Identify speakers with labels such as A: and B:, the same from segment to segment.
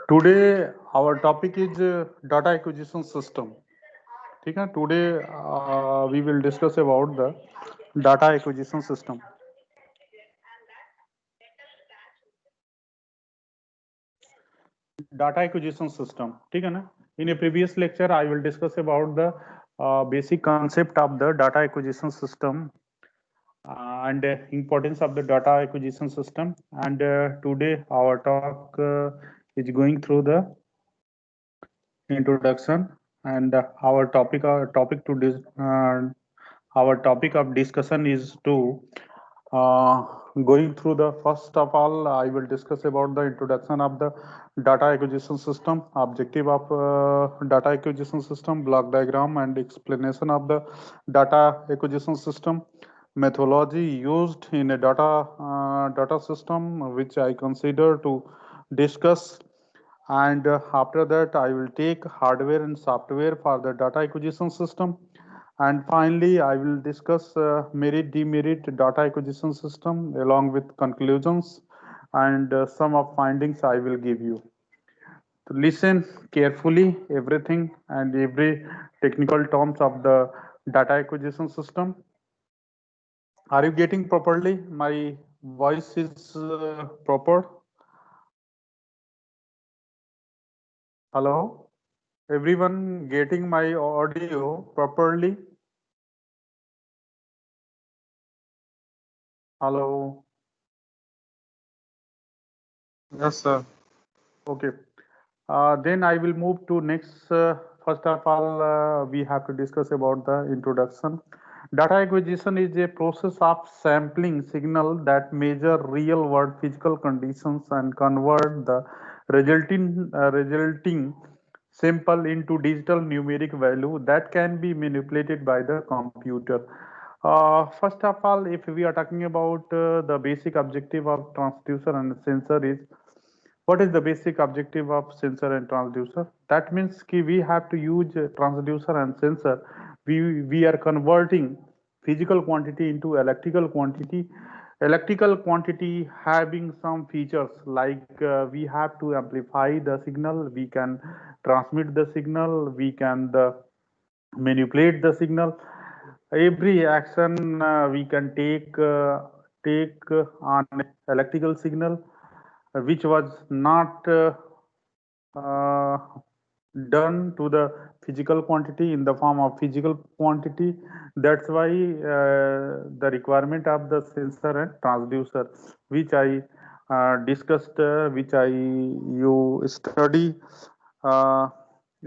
A: Today our topic is data acquisition system. ठीक है? Today we will discuss about the data acquisition system. Data acquisition system. ठीक है ना? In a previous lecture, I will discuss about the basic concept of the data acquisition system and importance of the data acquisition system. And today our talk is going through the introduction and our topic of discussion is to uh, going through the first of all I will discuss about the introduction of the data acquisition system, objective of data acquisition system, block diagram and explanation of the data acquisition system, methodology used in a data system which I consider to discuss, and after that I will take hardware and software for the data acquisition system, and finally I will discuss merit demerit data acquisition system along with conclusions, and some of findings I will give you. So listen carefully everything and every technical terms of the data acquisition system. Are you getting properly? My voice is proper? Hello? Everyone getting my audio properly? Hello.
B: Yes, sir.
A: Okay. Then I will move to next. First of all, we have to discuss about the introduction. Data acquisition is a process of sampling signal that measure real world physical conditions and convert the resulting sample into digital numeric value that can be manipulated by the computer. First of all, if we are talking about the basic objective of transducer and sensor is, what is the basic objective of sensor and transducer? That means we have to use transducer and sensor. We are converting physical quantity into electrical quantity. Electrical quantity having some features like we have to amplify the signal, we can transmit the signal, we can manipulate the signal. Every action we can take on electrical signal, which was not uh, done to the physical quantity in the form of physical quantity. That's why the requirement of the sensor and transducer, which I discussed, which I you uh,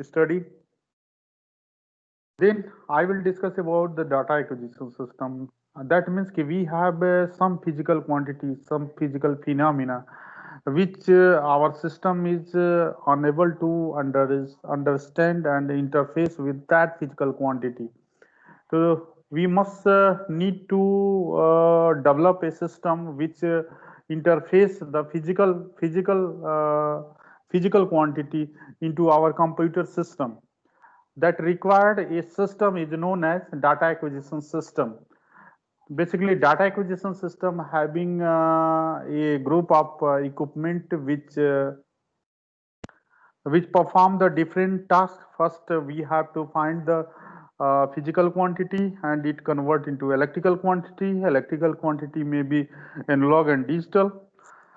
A: study. Then I will discuss about the data acquisition system. That means we have some physical quantity, some physical phenomena, which our system is unable to understand and interface with that physical quantity. So we must need to develop a system which interface the physical quantity into our computer system. That required a system is known as data acquisition system. Basically, data acquisition system having a group of equipment which perform the different tasks. First, we have to find the physical quantity and it convert into electrical quantity. Electrical quantity may be analog and digital.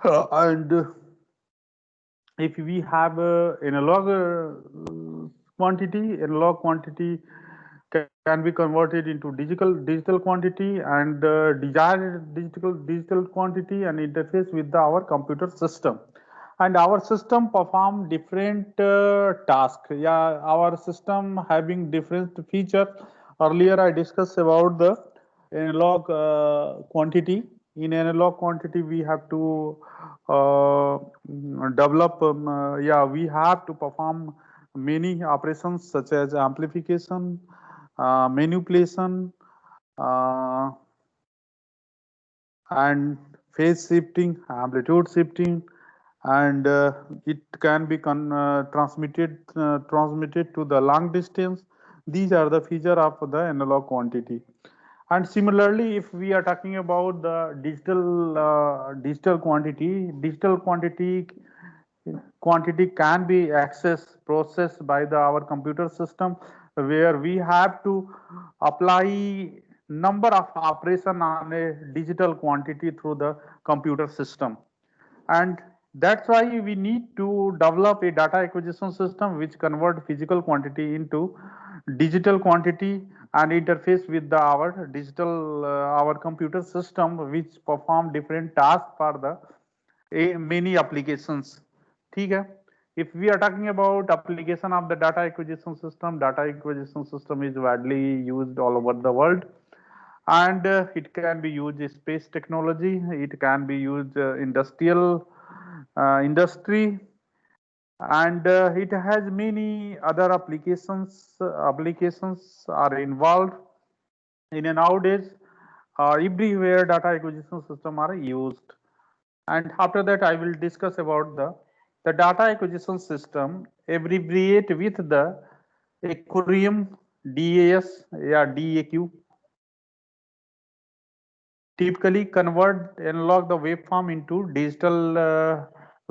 A: And if we have analog quantity can be converted into digital quantity, and desired digital quantity and interface with our computer system. And our system perform different tasks. Yeah, our system having different features. Earlier I discussed about the analog quantity. In analog quantity we have to develop yeah, we have to perform many operations such as amplification, manipulation, uh, and phase shifting, amplitude shifting, and it can be transmitted to the long distance. These are the feature of the analog quantity. And similarly, if we are talking about the digital quantity quantity can be accessed, processed by our computer system, where we have to apply number of operation on a digital quantity through the computer system. And that's why we need to develop a data acquisition system which convert physical quantity into digital quantity and interface with our digital our computer system, which perform different tasks for the many applications. ठीक है. If we are talking about application of the data acquisition system is widely used all over the world, and it can be used in space technology, it can be used industrial industry, and it has many other applications. Applications are involved in a nowadays. Everywhere data acquisition system are used. And after that I will discuss about the data acquisition system abbreviate with the acronym DAS या DAQ. Typically convert analog the waveform into digital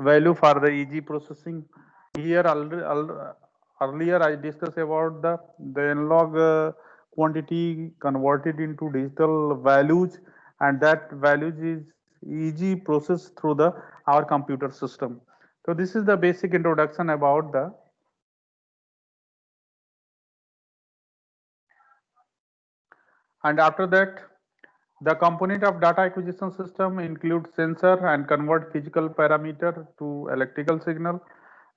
A: value for the easy processing. Here earlier I discussed about the analog quantity converted into digital values, and that values is easy process through the our computer system. So this is the basic introduction about the. And after that, the component of data acquisition system includes sensor and convert physical parameter to electrical signal.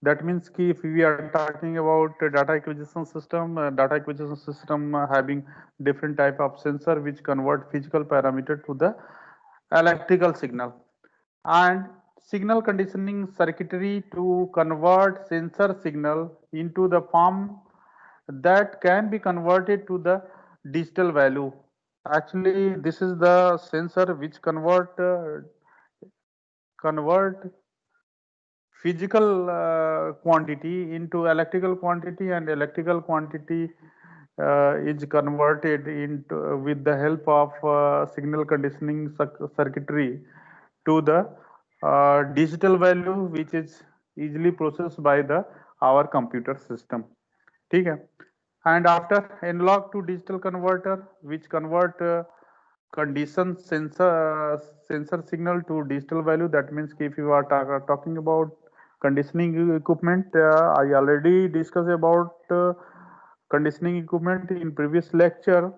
A: That means ki if we are talking about data acquisition system having different type of sensor which convert physical parameter to the electrical signal, and signal conditioning circuitry to convert sensor signal into the form that can be converted to the digital value. Actually, this is the sensor which convert physical quantity into electrical quantity, and electrical quantity is converted into with the help of signal conditioning circuitry to the digital value, which is easily processed by the our computer system. ठीक है. And after analog to digital converter, which convert condition sensor signal to digital value. That means if you are talking about conditioning equipment, I already discussed about conditioning equipment in previous lecture,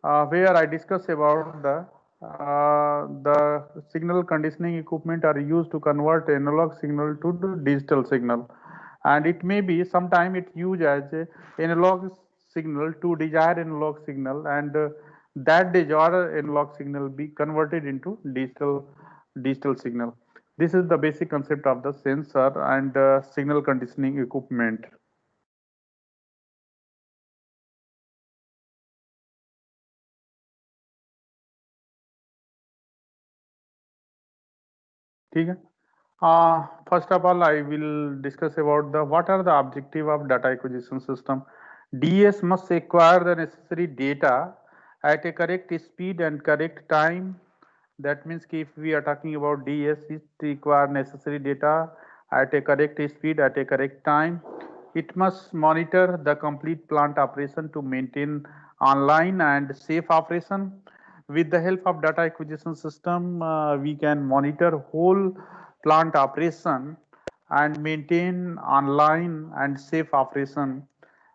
A: where I discussed about the signal conditioning equipment are used to convert analog signal to the digital signal, and it may be sometime it used as a analog signal to desired analog signal, and that desired analog signal be converted into digital signal. This is the basic concept of the sensor and signal conditioning equipment. ठीक है. First of all, I will discuss about the what are the objective of data acquisition system. DS must acquire the necessary data at a correct speed and correct time. That means if we are talking about DS, it require necessary data at a correct speed at a correct time. It must monitor the complete plant operation to maintain online and safe operation. With the help of data acquisition system, we can monitor whole plant operation and maintain online and safe operation.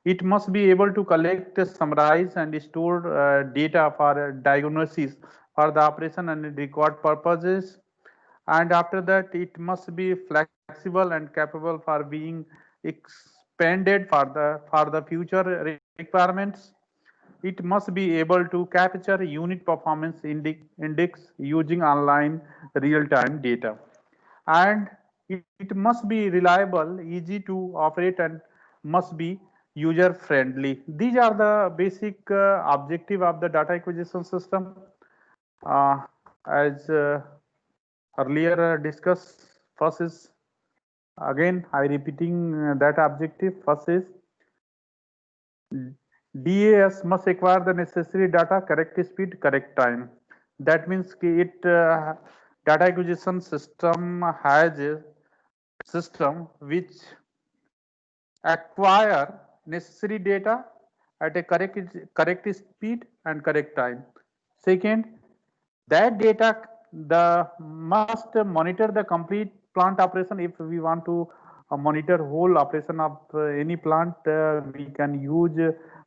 A: It must be able to collect, summarize, and store data for diagnosis for the operation and record purposes. And after that, it must be flexible and capable for being expanded for the future requirements. It must be able to capture unit performance index using online real-time data, and it must be reliable, easy to operate, and must be user friendly. These are the basic objective of the data acquisition system. As earlier discussed, first is, again I repeating that objective. First is DAS must acquire the necessary data, correct speed, correct time. That means it data acquisition system has system which acquire necessary data at a correct speed and correct time. Second, that data must monitor the complete plant operation. If we want to monitor whole operation of any plant, we can use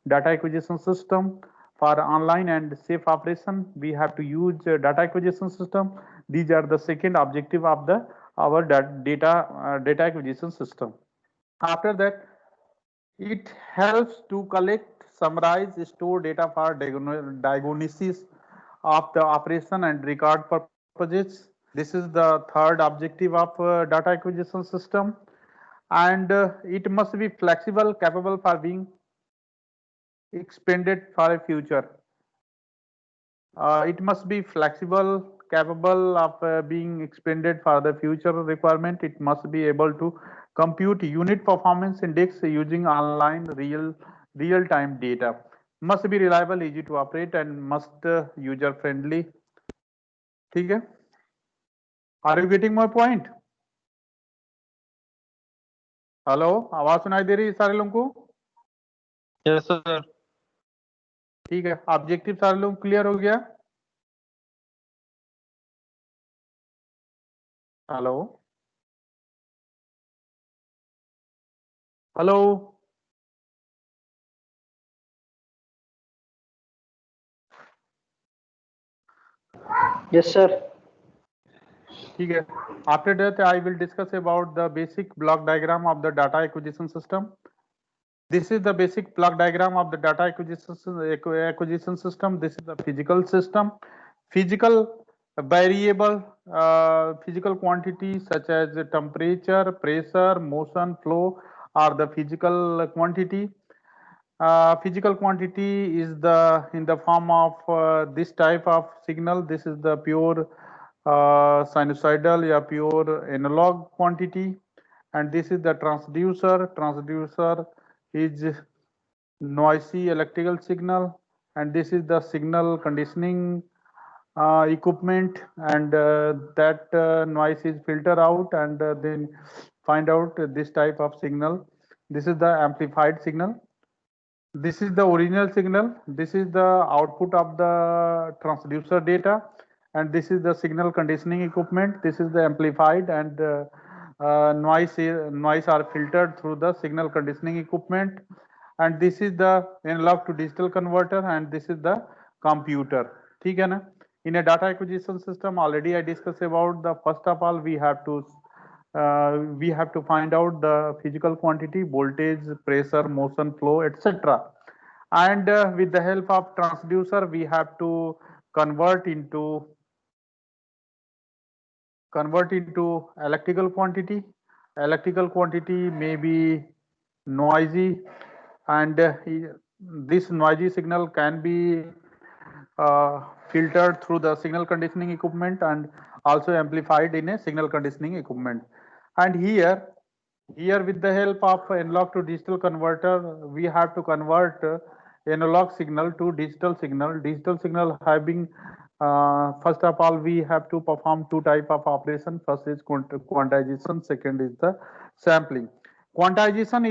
A: data acquisition system. For online and safe operation, we have to use data acquisition system. These are the second objective of the our data acquisition system. After that, it helps to collect, summarize, store data for diagnosis of the operation and record purposes. This is the third objective of data acquisition system, and it must be flexible, capable for being expanded for a future. It must be flexible, capable of being expanded for the future requirement. It must be able to compute unit performance index using online real-time data. Must be reliable, easy to operate, and must user friendly. ठीक है? Are you getting my point? Hello, आवाज सुनाई दे रही है सारे लोगों को?
B: Yes sir.
A: ठीक है, ऑब्जेक्टिव सारे लोग क्लियर हो गया? Hello hello
C: Yes, sir.
A: ठीक है. After that, I will discuss about the basic block diagram of the data acquisition system. This is the basic block diagram of the data acquisition system. This is the physical system. Physical variable, physical quantities such as temperature, pressure, motion, flow are the physical quantity. Physical quantity is in the form of this type of signal. This is the pure sinusoidal or pure analog quantity, and this is the transducer. Transducer is noisy electrical signal, and this is the signal conditioning equipment, and that noise is filtered out and then find out this type of signal. This is the amplified signal. This is the original signal. This is the output of the transducer data, and this is the signal conditioning equipment. This is the amplified, and noise are filtered through the signal conditioning equipment. And this is the analog to digital converter, and this is the computer. ठीक है ना? In a data acquisition system, already I discussed about the first of all we have to find out the physical quantity, voltage, pressure, motion, flow, etc. And with the help of transducer, we have to convert into electrical quantity. Electrical quantity may be noisy, and this noisy signal can be filtered through the signal conditioning equipment and also amplified in a signal conditioning equipment. And here with the help of analog to digital converter, we have to convert analog signal to digital signal. Digital signal having first of all we have to perform two type of operation. First is quantization, second is the sampling. Quantization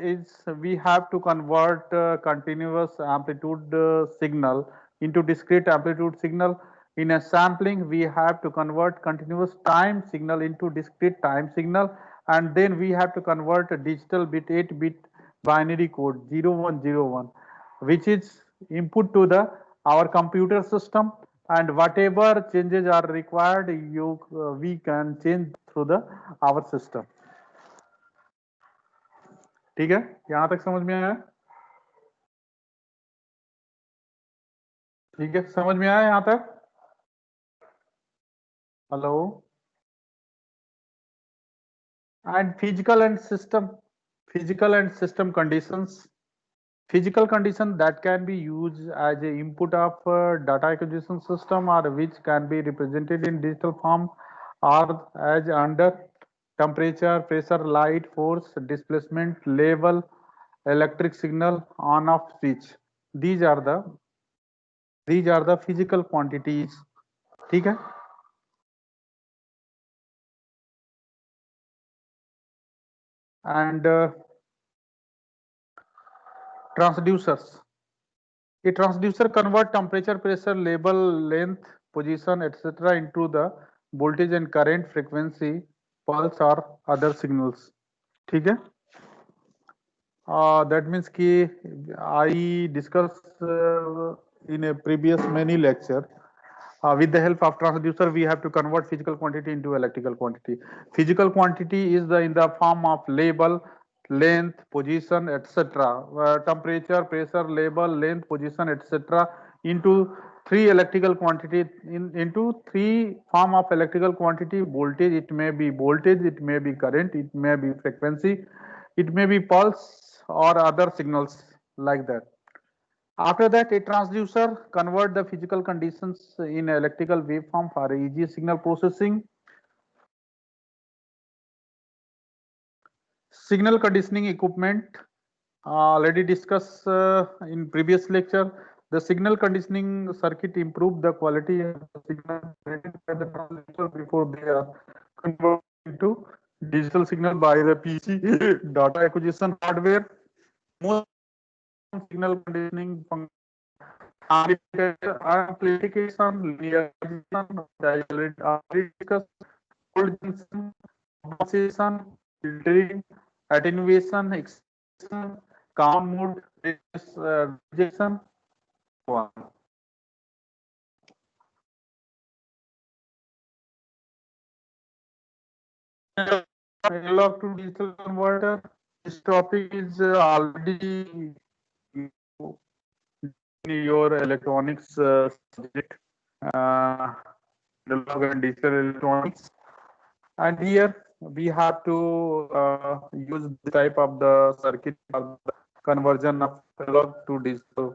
A: is we have to convert continuous amplitude signal into discrete amplitude signal. In a sampling, we have to convert continuous time signal into discrete time signal, and then we have to convert a digital bit 8-bit binary code 0101, which is input to the our computer system, and whatever changes are required we can change through the our system. ठीक है, यहां तक समझ में आया? ठीक है, समझ में आया यहां तक? Hello. And physical and system conditions. Physical condition that can be used as a input of data acquisition system, or which can be represented in digital form, or as under temperature, pressure, light, force, displacement, level, electric signal, on off switch. These are the physical quantities. ठीक है? And transducers. A transducer convert temperature, pressure, label, length, position, etc. into the voltage and current, frequency, pulse or other signals. ठीक है? That means कि I discussed in a previous many lecture. With the help of transducer, we have to convert physical quantity into electrical quantity. Physical quantity is in the form of label, length, position, etc. Temperature, pressure, label, length, position, etc. into three electrical quantity into three form of electrical quantity. Voltage, it may be voltage, it may be current, it may be frequency, it may be pulse or other signals like that. After that, a transducer convert the physical conditions in electrical waveform for easy signal processing. Signal conditioning equipment, already discussed in previous lecture. The signal conditioning circuit improve the quality of the signal generated by the transducer before they are converted into digital signal by the PC data acquisition hardware. Most signal conditioning amplification, linearization, cold junction, compensation, filtering, attenuation, excitation, calm mode, rejection, so on. Analog to digital converter. This topic is already in your electronics subject, analog and digital electronics. And here we have to use the type of the circuit for the conversion of analog to digital.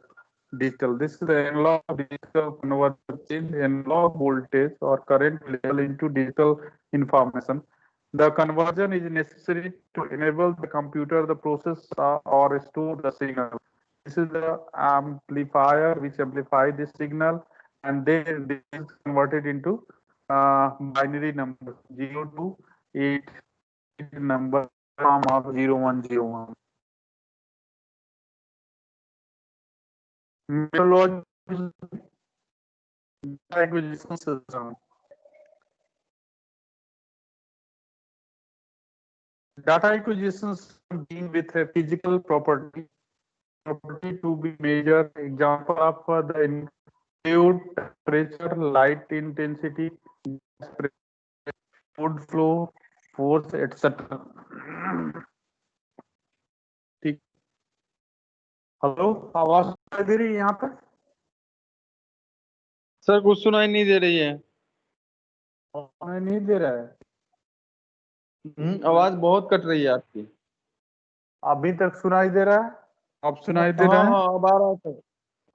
A: This is the analog digital converter change analog voltage or current level into digital information. The conversion is necessary to enable the computer the process or store the signal. This is the amplifier which amplify this signal, and then this is converted into binary number 0 to 8 number form of 0101. Methodology acquisition system. Data acquisition system deal with a physical property to be measured. Example of the fluid temperature, light intensity, fluid flow, force, etc. ठीक. Hello, आवाज सुनाई दे रही है यहाँ पर?
B: Sir कुछ सुनाई नहीं दे रही है।
A: नहीं दे रहा है।
B: आवाज बहुत कट रही है आपकी।
A: अभी तक सुनाई दे रहा है? अब सुनाई दे रहा है?
B: हाँ अब आ रहा है सर।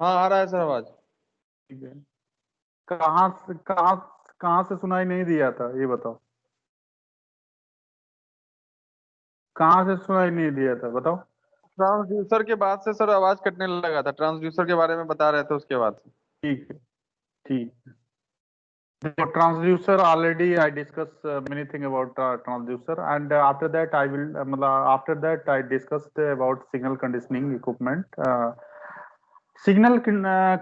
B: हाँ आ रहा है सर आवाज।
A: ठीक है। कहाँ से सुनाई नहीं दिया था ये बताओ? कहाँ से सुनाई नहीं दिया था बताओ?
B: ट्रांसड्यूसर के बाद से सर आवाज कटने लगा था। ट्रांसड्यूसर के बारे में बता रहे थे उसके बाद से।
A: ठीक है, ठीक है। So transducer, already I discussed many things about transducer, and after that I will after that I discussed about signal conditioning equipment. Signal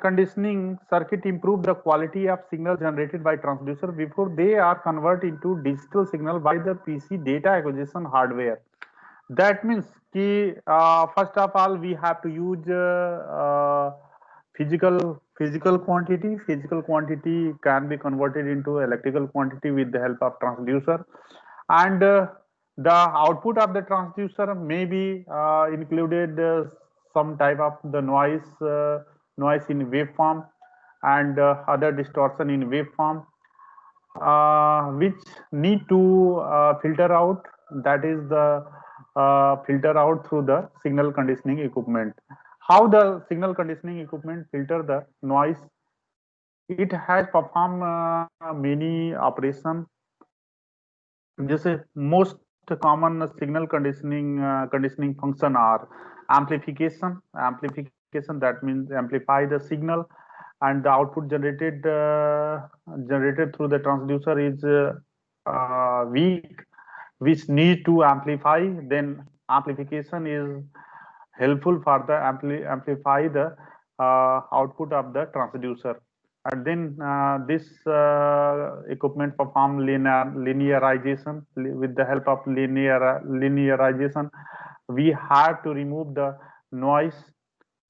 A: conditioning circuit improve the quality of signal generated by transducer before they are converted into digital signal by the PC data acquisition hardware. That means कि first of all we have to use physical quantity. Physical quantity can be converted into electrical quantity with the help of transducer, and the output of the transducer may be included some type of the noise in waveform and other distortion in waveform, which need to filter out. That is the filter out through the signal conditioning equipment. How the signal conditioning equipment filter the noise? It has performed many operations. जैसे most common signal conditioning function are amplification. That means amplify the signal, and the output generated through the transducer is weak. which need to amplify, then amplification is helpful for the amplify the output of the transducer. And then this equipment perform linearization. With the help of linearization, we have to remove the noise,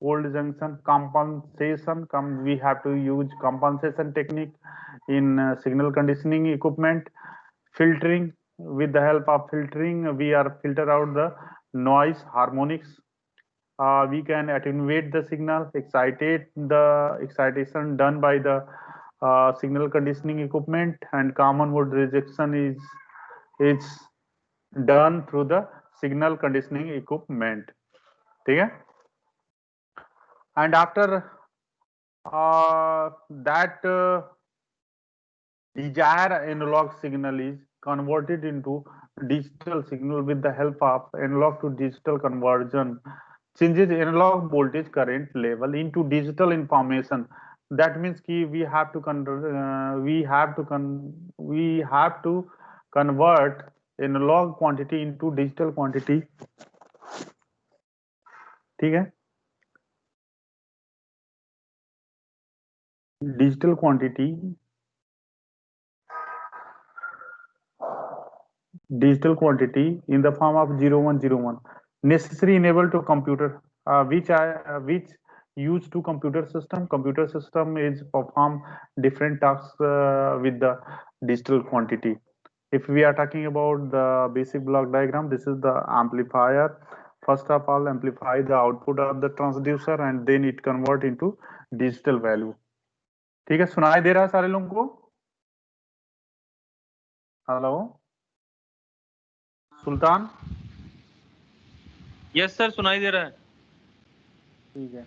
A: old junction, compensation. We have to use compensation technique in signal conditioning equipment. Filtering, with the help of filtering, we are filter out the noise, harmonics. We can attenuate the signal, excitation done by the signal conditioning equipment, and common mode rejection is done through the signal conditioning equipment. ठीक है? And after that desired analog signal is converted into digital signal with the help of analog to digital conversion, changes analog voltage current level into digital information. That means कि we have to convert analog quantity into digital quantity. ठीक है? Digital quantity in the form of 0101 necessary enabled to computer, which used to computer system is perform different tasks with the digital quantity. If we are talking about the basic block diagram, this is the amplifier. First of all, amplify the output of the transducer and then it convert into digital value. ठीक है? सुनाई दे रहा है सारे लोगों को? Hello सुल्तान?
D: Yes sir, सुनाई दे रहा है।
A: ठीक है।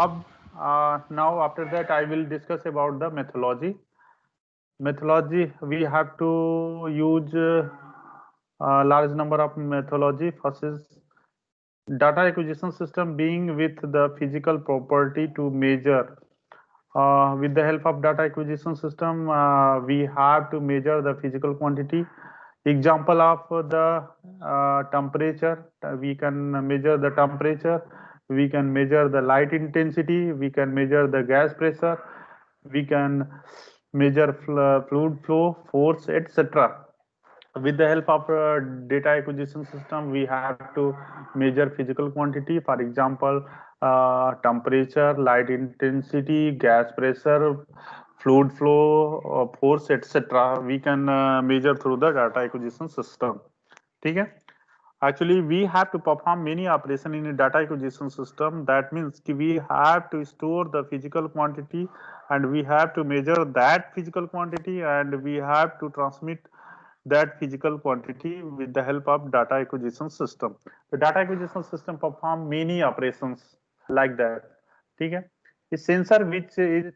A: अब now after that I will discuss about the methodology. We have to use a large number of methodology. First is data acquisition system, being with the physical property to measure. With the help of data acquisition system, we have to measure the physical quantity. Example of the temperature, we can measure the temperature, we can measure the light intensity, we can measure the gas pressure, we can measure fluid flow, force, etc. With the help of data acquisition system, we have to measure physical quantity. For example, temperature, light intensity, gas pressure, fluid flow, force, etc. We can measure through the data acquisition system. ठीक है? Actually, we have to perform many operations in a data acquisition system. That means we have to store the physical quantity and we have to measure that physical quantity and we have to transmit that physical quantity with the help of data acquisition system. The data acquisition system perform many operations like that. ठीक है? A sensor which is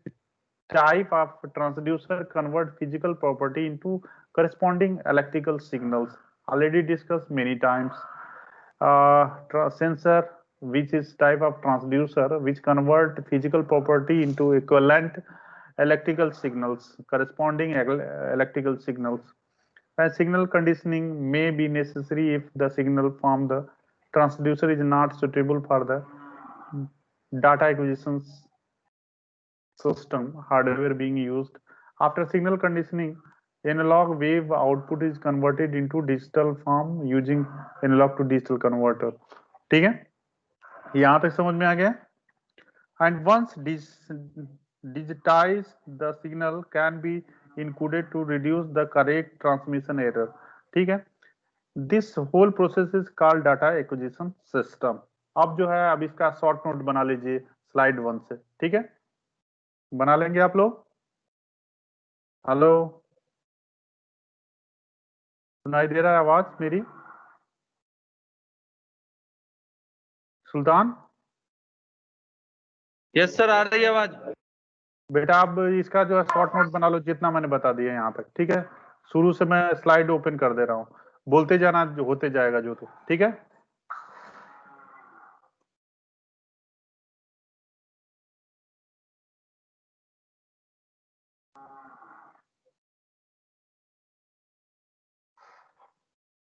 A: type of transducer convert physical property into corresponding electrical signals. Already discussed many times. Sensor which is type of transducer which convert physical property into equivalent electrical signals, corresponding electrical signals. And signal conditioning may be necessary if the signal from the transducer is not suitable for the data acquisition system hardware being used. After signal conditioning, analog wave output is converted into digital form using analog to digital converter. ठीक है? यहाँ तक समझ में आ गया? And once digitized, the signal can be encoded to reduce the correct transmission error. ठीक है? This whole process is called data acquisition system. अब जो है, अब इसका शॉर्ट नोट बना लीजिए स्लाइड 1 से. ठीक है? बना लेंगे आप लोग? हेलो, सुनाई दे रहा है आवाज मेरी? सुल्तान?
D: यस सर, आ रही है आवाज।
A: बेटा आप इसका जो है शॉर्ट नोट बना लो जितना मैंने बता दिया यहाँ तक. ठीक है? शुरू से मैं स्लाइड ओपन कर दे रहा हूँ, बोलते जाना, जो होते जाएगा जो तो. ठीक है?